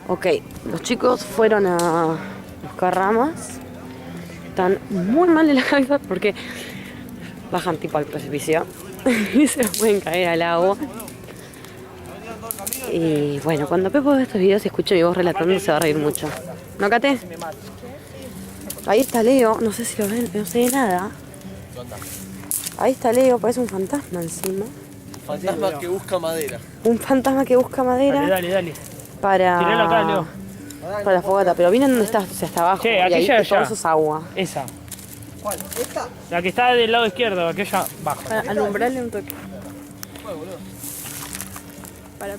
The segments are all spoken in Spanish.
Ok, los chicos fueron a buscar ramas. Están muy mal de la cabeza porque bajan tipo al precipicio y se pueden caer al agua. Y bueno, cuando Pepo ve estos videos y escucha mi voz relatando se va a reír mucho. ¿No, Cate? Ahí está Leo, no sé si lo ven, no se ve nada. Ahí está Leo, parece un fantasma encima. Fantasma que busca madera. Un fantasma que busca madera. Dale. Para... Tiralo acá, Leo. Para la fogata, pero miren dónde está, o sea, hasta abajo. Che, y ahí aquella todo allá. eso es agua. Esa. ¿Cuál? ¿Esta? La que está del lado izquierdo, aquella baja. Para alumbrarle un toque. Para...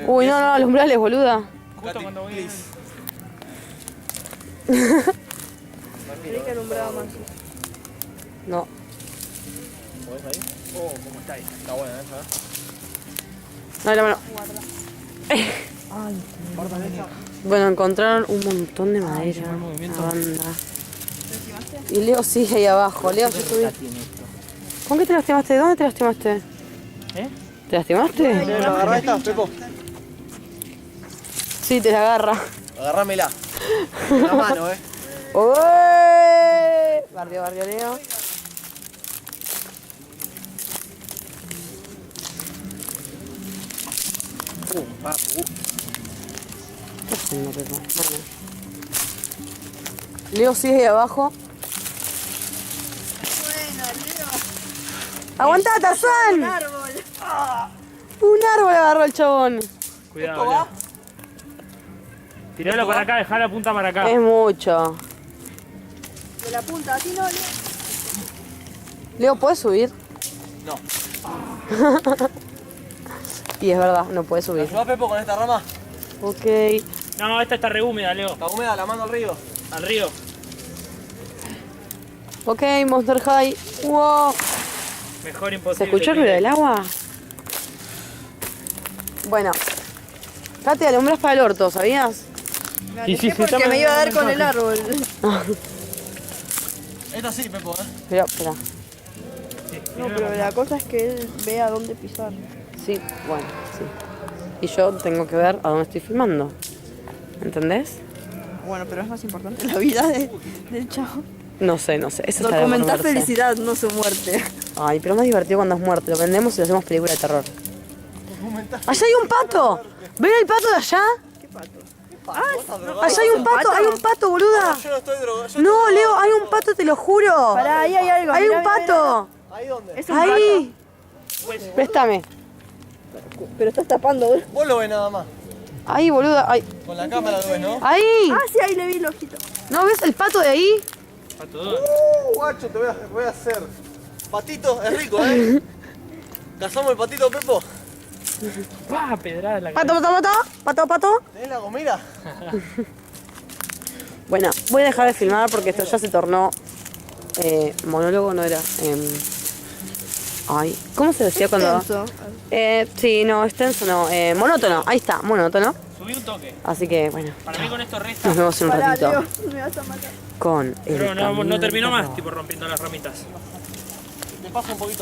Uy, no, alumbrales, boluda. Justo cuando voy. Creí que alumbraba más. No. ¿Podés ahí? Oh, cómo está ahí. Está buena esa, No, la mano. Bueno, encontraron un montón de madera. Una banda. Y Leo sigue ahí abajo. Leo, yo subí. ¿Con qué te lastimaste? ¿Dónde te lastimaste? ¿Eh? ¿Te lastimaste? ¿La agarrá esta, Pepo? Sí, te la agarra. Agarrámela. Con la mano, ¡Uy! Barrio, Leo. Papu. ¿Qué haciendo, Pepo? Bueno. Leo sigue ahí abajo. Bueno, Leo. ¡Aguantá, Tarzán! Un árbol. Un árbol agarró el chabón. Cuidado, Leo. Tiralo para acá, dejá la punta para acá. Es mucho. De la punta, así no, Leo. Leo, ¿puedes subir? No. Y es verdad, no puedes subir. ¿Ayudás, Pepo, con esta rama? Ok. No, esta está re húmeda, Leo. Está húmeda, la mando al río. Al río. Ok, Monster High. Wow. Mejor ¿Se imposible. escuchó el ruido del agua? Bueno. Cate, alumbras para el orto, ¿sabías? Me Sí, alejé sí, porque está me iba a dar mandando con el árbol. Esta sí, Pepo, Pero, espera. No, pero la cosa es que él vea dónde pisar. Sí, bueno, sí. Y yo tengo que ver a dónde estoy filmando. ¿Entendés? Bueno, pero es más importante la vida del chavo. No sé. Eso está de Documentar por verse. felicidad, no su muerte. Ay, pero es más divertido cuando es muerto. Lo vendemos y lo hacemos película de terror. ¡Allá hay un pato! ¿Ven el pato de allá? ¿Qué pato? ¡Allá hay un pato, boluda! Yo no estoy drogado. No, Leo, hay un pato, te lo juro. Pará, ahí hay algo. ¡Hay mirá, un mirá, pato! ¿Ahí dónde? mirá. Es un ¡Ahí! Préstame. pato. Pero estás tapando, boludo. Vos lo ves nada más. Ahí, boluda. Ahí. Con la cámara lo ves, ¿no? ¡Ahí! Ah, sí, ahí le vi el ojito. ¿No ves el pato de ahí? Está todo. Guacho, te voy a hacer. Patito, es rico, ¿Cazamos el patito, Pepo? ¡Pah! Pedrada en la Pato. ¿Tenés la gomera? Bueno, voy a dejar de filmar porque esto ya se tornó monólogo, no era. Ay, ¿cómo se decía cuando? Extenso. Sí, no, extenso no. Monótono, ahí está, monótono. Subí un toque. Así que bueno, Para mí con esto resta. nos vemos en un Pará, ratito Leo, me vas a matar. con el Pero no camino terminó del más, terror. tipo rompiendo las ramitas. Te paso un poquito.